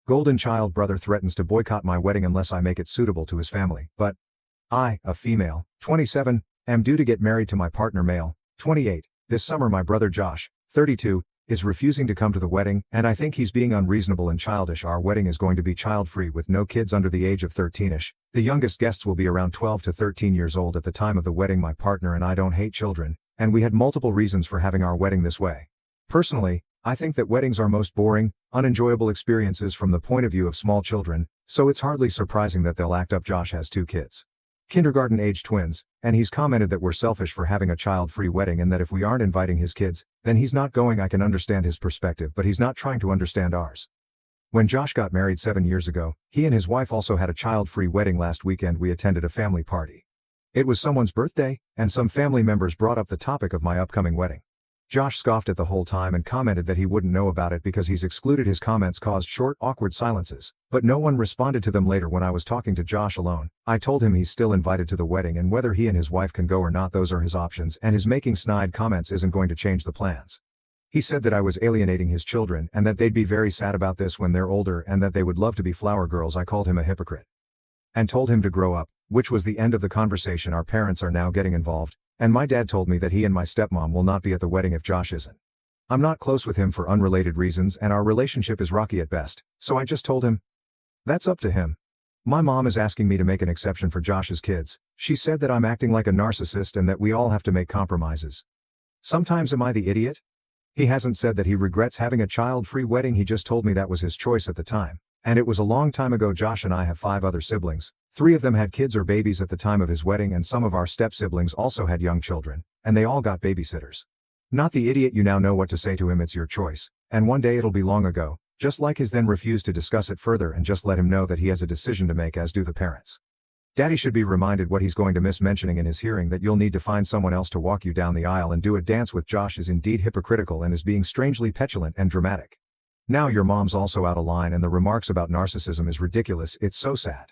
Golden child brother threatens to boycott my wedding unless I make it suitable to his family, but I, a female, 27, am due to get married to my partner male, 28. This summer my brother Josh, 32, is refusing to come to the wedding, and I think he's being unreasonable and childish. Our wedding is going to be child-free with no kids under the age of 13ish. The youngest guests will be around 12 to 13 years old at the time of the wedding. My partner and I don't hate children, and we had multiple reasons for having our wedding this way. Personally, I think that weddings are most boring, unenjoyable experiences from the point of view of small children, so it's hardly surprising that they'll act up. Josh has 2 kids. Kindergarten-age twins, and he's commented that we're selfish for having a child-free wedding and that if we aren't inviting his kids, then he's not going. I can understand his perspective, but he's not trying to understand ours. When Josh got married 7 years ago, he and his wife also had a child-free wedding. Last weekend we attended a family party. It was someone's birthday, and some family members brought up the topic of my upcoming wedding. Josh scoffed at the whole time and commented that he wouldn't know about it because he's excluded. His comments caused short, awkward silences, but no one responded to them. Later, when I was talking to Josh alone, I told him he's still invited to the wedding, and whether he and his wife can go or not, those are his options, and his making snide comments isn't going to change the plans. He said that I was alienating his children and that they'd be very sad about this when they're older and that they would love to be flower girls. I called him a hypocrite and told him to grow up, which was the end of the conversation. Our parents are now getting involved, and my dad told me that he and my stepmom will not be at the wedding if Josh isn't. I'm not close with him for unrelated reasons, and our relationship is rocky at best, so I just told him that's up to him. My mom is asking me to make an exception for Josh's kids. She said that I'm acting like a narcissist and that we all have to make compromises. Sometimes am I the idiot? He hasn't said that he regrets having a child-free wedding. He just told me that was his choice at the time, and it was a long time ago. Josh and I have 5 other siblings. 3 of them had kids or babies at the time of his wedding, and some of our step-siblings also had young children, and they all got babysitters. Not the idiot. You now know what to say to him. It's your choice, and one day it'll be long ago, just like his. Then refuse to discuss it further and just let him know that he has a decision to make, as do the parents. Daddy should be reminded what he's going to miss mentioning in his hearing, that you'll need to find someone else to walk you down the aisle and do a dance with. Josh is indeed hypocritical and is being strangely petulant and dramatic. Now your mom's also out of line, and the remarks about narcissism is ridiculous. It's so sad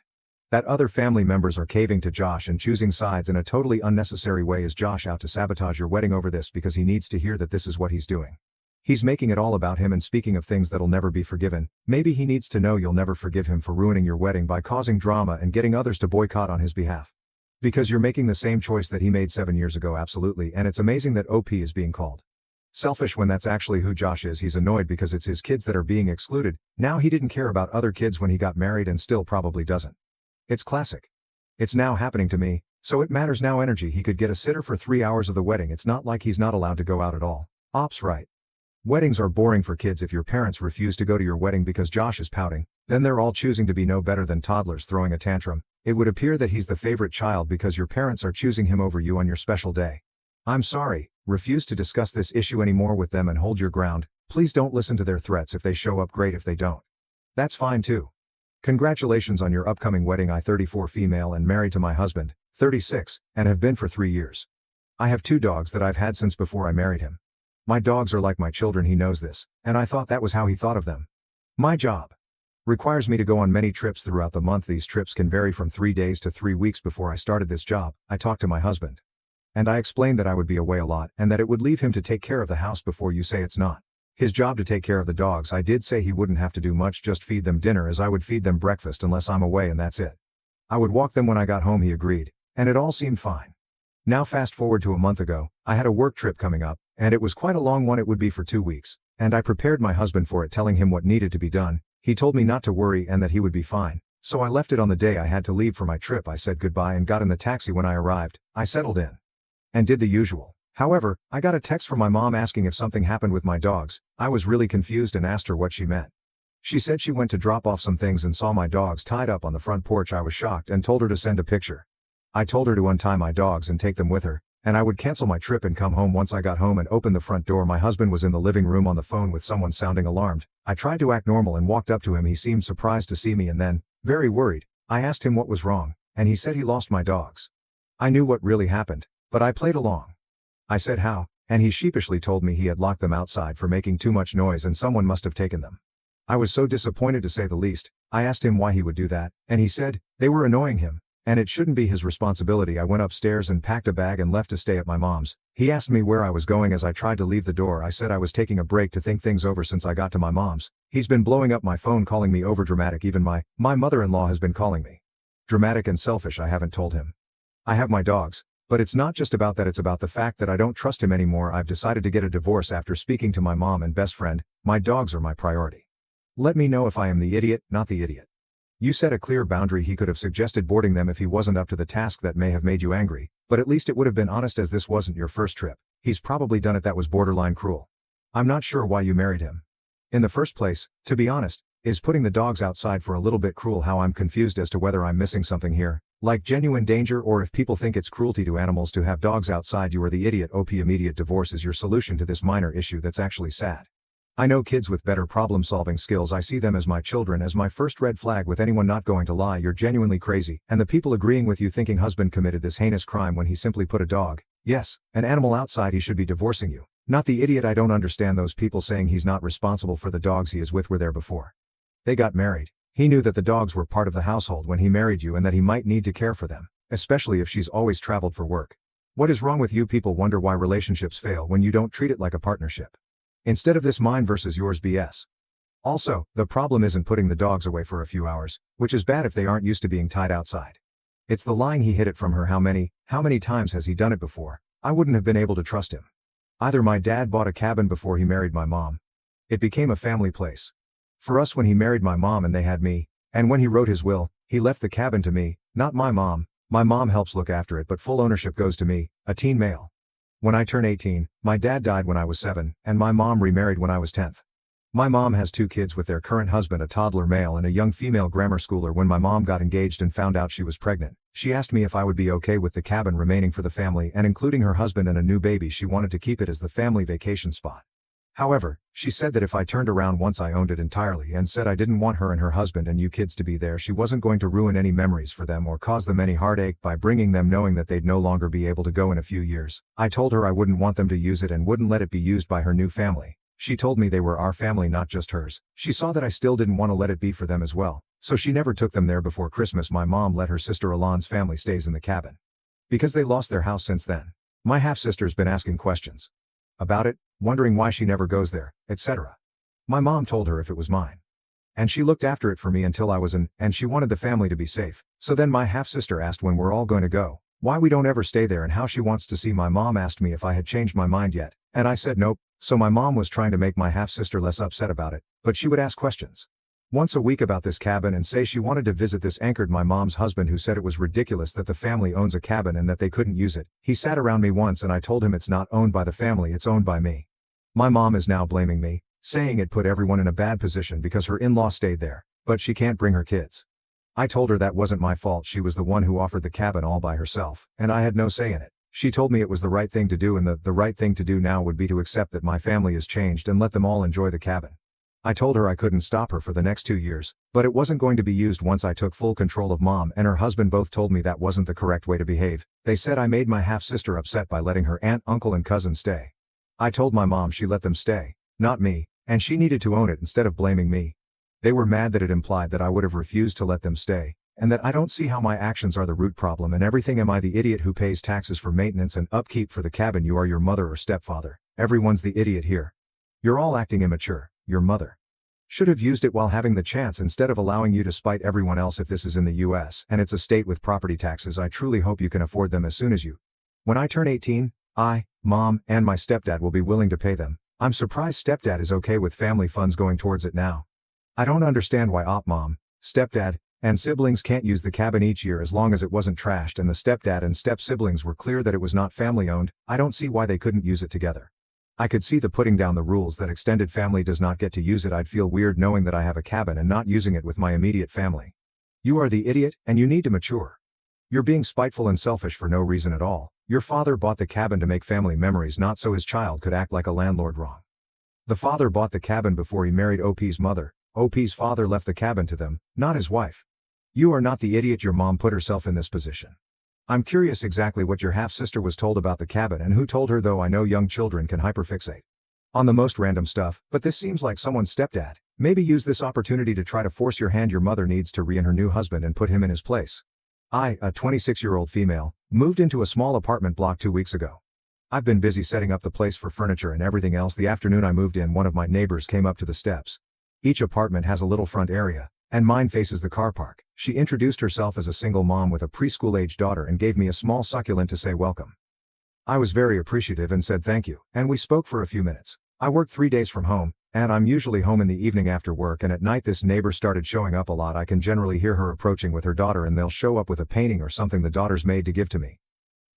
that other family members are caving to Josh and choosing sides in a totally unnecessary way. Is Josh out to sabotage your wedding over this because he needs to hear that this is what he's doing? He's making it all about him, and speaking of things that'll never be forgiven, maybe he needs to know you'll never forgive him for ruining your wedding by causing drama and getting others to boycott on his behalf. Because you're making the same choice that he made 7 years ago. Absolutely. And it's amazing that OP is being called selfish when that's actually who Josh is. He's annoyed because it's his kids that are being excluded. Now he didn't care about other kids when he got married and still probably doesn't. It's classic. It's now happening to me, so it matters now. Energy. He could get a sitter for 3 hours of the wedding. It's not like he's not allowed to go out at all. Ops right. Weddings are boring for kids. If your parents refuse to go to your wedding because Josh is pouting, then they're all choosing to be no better than toddlers throwing a tantrum. It would appear that he's the favorite child because your parents are choosing him over you on your special day. I'm sorry, refuse to discuss this issue anymore with them and hold your ground. Please don't listen to their threats. If they show up, great. If they don't, that's fine too. Congratulations on your upcoming wedding. I, 34, female and married to my husband, 36, and have been for 3 years. I have 2 dogs that I've had since before I married him. My dogs are like my children. He knows this, and I thought that was how he thought of them. My job requires me to go on many trips throughout the month. These trips can vary from 3 days to 3 weeks. Before I started this job, I talked to my husband, and I explained that I would be away a lot and that it would leave him to take care of the house. Before you say it's not his job to take care of the dogs, I did say he wouldn't have to do much, just feed them dinner as I would feed them breakfast unless I'm away, and that's it. I would walk them when I got home. He agreed, and it all seemed fine. Now fast forward to a month ago, I had a work trip coming up, and it was quite a long one. It would be for 2 weeks, and I prepared my husband for it, telling him what needed to be done. He told me not to worry and that he would be fine, so I left it on the day I had to leave for my trip. I said goodbye and got in the taxi. When I arrived, I settled in and did the usual. However, I got a text from my mom asking if something happened with my dogs. I was really confused and asked her what she meant. She said she went to drop off some things and saw my dogs tied up on the front porch. I was shocked and told her to send a picture. I told her to untie my dogs and take them with her, and I would cancel my trip and come home. Once I got home and opened the front door, my husband was in the living room on the phone with someone, sounding alarmed. I tried to act normal and walked up to him. He seemed surprised to see me and then very worried. I asked him what was wrong, and he said he lost my dogs. I knew what really happened, but I played along. I said how, and he sheepishly told me he had locked them outside for making too much noise and someone must have taken them. I was so disappointed, to say the least. I asked him why he would do that, and he said they were annoying him, and it shouldn't be his responsibility. I went upstairs and packed a bag and left to stay at my mom's. He asked me where I was going as I tried to leave the door. I said I was taking a break to think things over since I got to my mom's. He's been blowing up my phone calling me overdramatic. Even my mother-in-law has been calling me dramatic and selfish. I haven't told him I have my dogs, but it's not just about that, it's about the fact that I don't trust him anymore. I've decided to get a divorce after speaking to my mom and best friend. My dogs are my priority. Let me know if I am the idiot, not the idiot. You set a clear boundary. He could have suggested boarding them if he wasn't up to the task. That may have made you angry, but at least it would have been honest, as this wasn't your first trip. He's probably done it. That was borderline cruel. I'm not sure why you married him in the first place, to be honest. Is putting the dogs outside for a little bit cruel? How I'm confused as to whether I'm missing something here, like genuine danger, or if people think it's cruelty to animals to have dogs outside. You are the idiot. Immediate divorce is your solution to this minor issue that's actually sad. I know kids with better problem-solving skills. I see them as my children. As my first red flag with anyone not going to lie, you're genuinely crazy, and the people agreeing with you thinking husband committed this heinous crime when he simply put a dog, yes, an animal outside. He should be divorcing you, not the idiot. I don't understand those people saying he's not responsible for the dogs he is with. Were there before they got married. He knew that the dogs were part of the household when he married you and that he might need to care for them, especially if she's always traveled for work. What is wrong with you? People wonder why relationships fail when you don't treat it like a partnership. Instead of this mine versus yours BS. Also, the problem isn't putting the dogs away for a few hours, which is bad if they aren't used to being tied outside. It's the lying. He hid it from her. How many times has he done it before? I wouldn't have been able to trust him. Either my dad bought a cabin before he married my mom. It became a family place for us when he married my mom and they had me, and when he wrote his will, he left the cabin to me, not my mom. My mom helps look after it, but full ownership goes to me, a teen male. When I turned 18, my dad died when I was 7, and my mom remarried when I was 10th. My mom has 2 kids with their current husband, a toddler male and a young female grammar schooler. When my mom got engaged and found out she was pregnant, she asked me if I would be okay with the cabin remaining for the family and including her husband and a new baby. She wanted to keep it as the family vacation spot. However, she said that if I turned around once I owned it entirely and said I didn't want her and her husband and you kids to be there, she wasn't going to ruin any memories for them or cause them any heartache by bringing them, knowing that they'd no longer be able to go in a few years. I told her I wouldn't want them to use it and wouldn't let it be used by her new family. She told me they were our family, not just hers. She saw that I still didn't want to let it be for them as well, so she never took them there. Before Christmas, my mom let her sister Alon's family stays in the cabin because they lost their house since then. My half-sister's been asking questions about it, wondering why she never goes there, etc. My mom told her if it was mine, and she looked after it for me until I was in, and she wanted the family to be safe. So then my half-sister asked when we're all going to go, why we don't ever stay there, and how she wants to see. My mom asked me if I had changed my mind yet, and I said nope. So my mom was trying to make my half-sister less upset about it, but she would ask questions once a week about this cabin and say she wanted to visit this. Anchored my mom's husband, who said it was ridiculous that the family owns a cabin and that they couldn't use it. He sat around me once and I told him it's not owned by the family, it's owned by me. My mom is now blaming me, saying it put everyone in a bad position because her in-law stayed there, but she can't bring her kids. I told her that wasn't my fault. She was the one who offered the cabin all by herself, and I had no say in it. She told me it was the right thing to do, and the right thing to do now would be to accept that my family has changed and let them all enjoy the cabin. I told her I couldn't stop her for the next 2 years, but it wasn't going to be used once I took full control of mom and her husband. Both told me that wasn't the correct way to behave. They said I made my half-sister upset by letting her aunt, uncle and cousin stay. I told my mom she let them stay, not me, and she needed to own it instead of blaming me. They were mad that it implied that I would have refused to let them stay, and that I don't see how my actions are the root problem and everything. Am I the idiot who pays taxes for maintenance and upkeep for the cabin? You are your mother or stepfather. Everyone's the idiot here. You're all acting immature. Your mother should have used it while having the chance instead of allowing you to spite everyone else. If this is in the US and it's a state with property taxes, I truly hope you can afford them as soon as you. When I turn 18, I, mom, and my stepdad will be willing to pay them. I'm surprised stepdad is okay with family funds going towards it now. I don't understand why mom, stepdad, and siblings can't use the cabin each year as long as it wasn't trashed and the stepdad and step-siblings were clear that it was not family-owned. I don't see why they couldn't use it together. I could see the putting down the rules that extended family does not get to use it. I'd feel weird knowing that I have a cabin and not using it with my immediate family. You are the idiot, and you need to mature. You're being spiteful and selfish for no reason at all. Your father bought the cabin to make family memories, not so his child could act like a landlord. Wrong. The father bought the cabin before he married OP's mother. OP's father left the cabin to them, not his wife. You are not the idiot. Your mom put herself in this position. I'm curious exactly what your half-sister was told about the cabin and who told her, though I know young children can hyperfixate on the most random stuff, but this seems like someone's stepdad. Maybe use this opportunity to try to force your hand. Your mother needs to re-in her new husband and put him in his place. I, a 26-year-old female, moved into a small apartment block 2 weeks ago. I've been busy setting up the place for furniture and everything else. The afternoon I moved in, one of my neighbors came up to the steps. Each apartment has a little front area, and mine faces the car park. She introduced herself as a single mom with a preschool-age daughter and gave me a small succulent to say welcome. I was very appreciative and said thank you, and we spoke for a few minutes. I work 3 days from home, and I'm usually home in the evening after work, and at night this neighbor started showing up a lot. I can generally hear her approaching with her daughter, and they'll show up with a painting or something the daughter's made to give to me.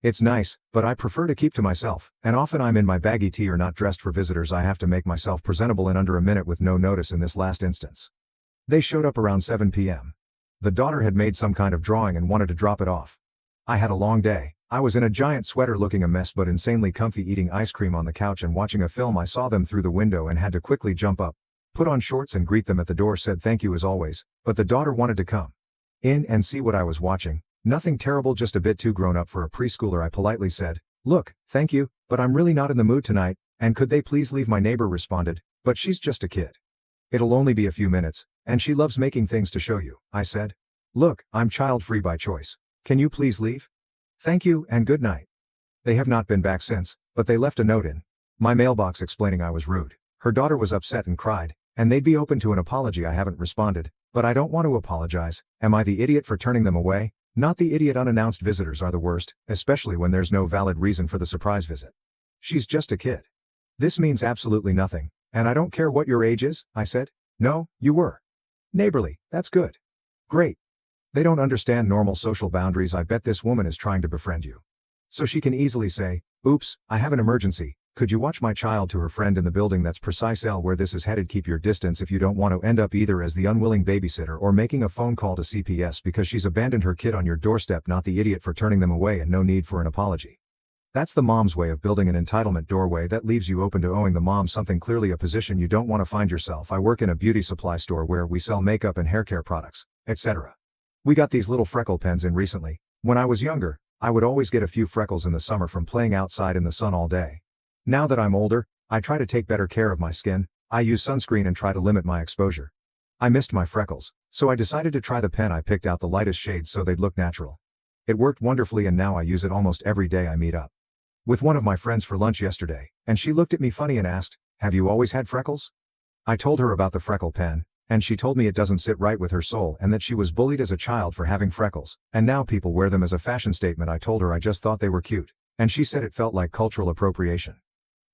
It's nice, but I prefer to keep to myself, and often I'm in my baggy tee or not dressed for visitors. I have to make myself presentable in under a minute with no notice in this last instance. They showed up around 7 p.m. The daughter had made some kind of drawing and wanted to drop it off. I had a long day. I was in a giant sweater looking a mess but insanely comfy, eating ice cream on the couch and watching a film. I saw them through the window and had to quickly jump up, put on shorts and greet them at the door. Said thank you as always, but the daughter wanted to come in and see what I was watching. Nothing terrible, just a bit too grown up for a preschooler. I politely said, "Look, thank you, but I'm really not in the mood tonight, and could they please leave?" My neighbor responded, "But she's just a kid. It'll only be a few minutes, and she loves making things to show you." I said, "Look, I'm child-free by choice. Can you please leave? Thank you and good night." They have not been back since, but they left a note in my mailbox explaining I was rude. Her daughter was upset and cried, and they'd be open to an apology. I haven't responded, but I don't want to apologize. Am I the idiot for turning them away? Not the idiot. Unannounced visitors are the worst, especially when there's no valid reason for the surprise visit. She's just a kid. This means absolutely nothing, and I don't care what your age is, I said. No, you were neighborly. That's good. Great. They don't understand normal social boundaries. I bet this woman is trying to befriend you. So she can easily say, "Oops, I have an emergency. Could you watch my child?" to her friend in the building. That's precisely where this is headed. Keep your distance if you don't want to end up either as the unwilling babysitter or making a phone call to CPS because she's abandoned her kid on your doorstep. Not the idiot for turning them away, and no need for an apology. That's the mom's way of building an entitlement doorway that leaves you open to owing the mom something, clearly a position you don't want to find yourself. I work in a beauty supply store where we sell makeup and hair care products, etc. We got these little freckle pens in recently. When I was younger, I would always get a few freckles in the summer from playing outside in the sun all day. Now that I'm older, I try to take better care of my skin. I use sunscreen and try to limit my exposure. I missed my freckles, so I decided to try the pen. I picked out the lightest shades so they'd look natural. It worked wonderfully, and now I use it almost every day. I meet up with one of my friends for lunch yesterday, and she looked at me funny and asked, "Have you always had freckles?" I told her about the freckle pen, and she told me it doesn't sit right with her soul and that she was bullied as a child for having freckles, and now people wear them as a fashion statement. I told her I just thought they were cute, and she said it felt like cultural appropriation.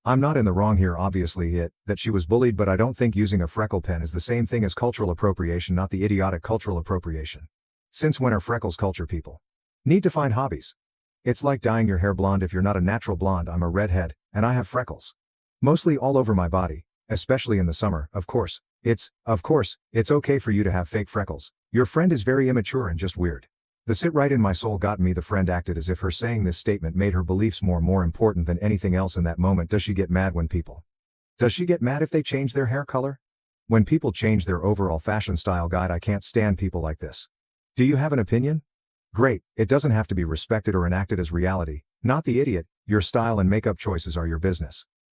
I'm not in the wrong here, obviously that she was bullied, but I don't think using a freckle pen is the same thing as cultural appropriation, not the idiotic cultural appropriation. Since when are freckles culture? People need to find hobbies. It's like dyeing your hair blonde if you're not a natural blonde. I'm a redhead, and I have freckles. Mostly all over my body, especially in the summer. Of course, it's okay for you to have fake freckles. Your friend is very immature and just weird. The sit right in my soul got me. The friend acted as if her saying this statement made her beliefs more important than anything else in that moment. Does she get mad when people? Does she get mad if they change their hair color? When people change their overall fashion style guide? I can't stand people like this. Do you have an opinion? Great, it doesn't have to be respected or enacted as reality. Not the idiot. Your style and makeup choices are your business.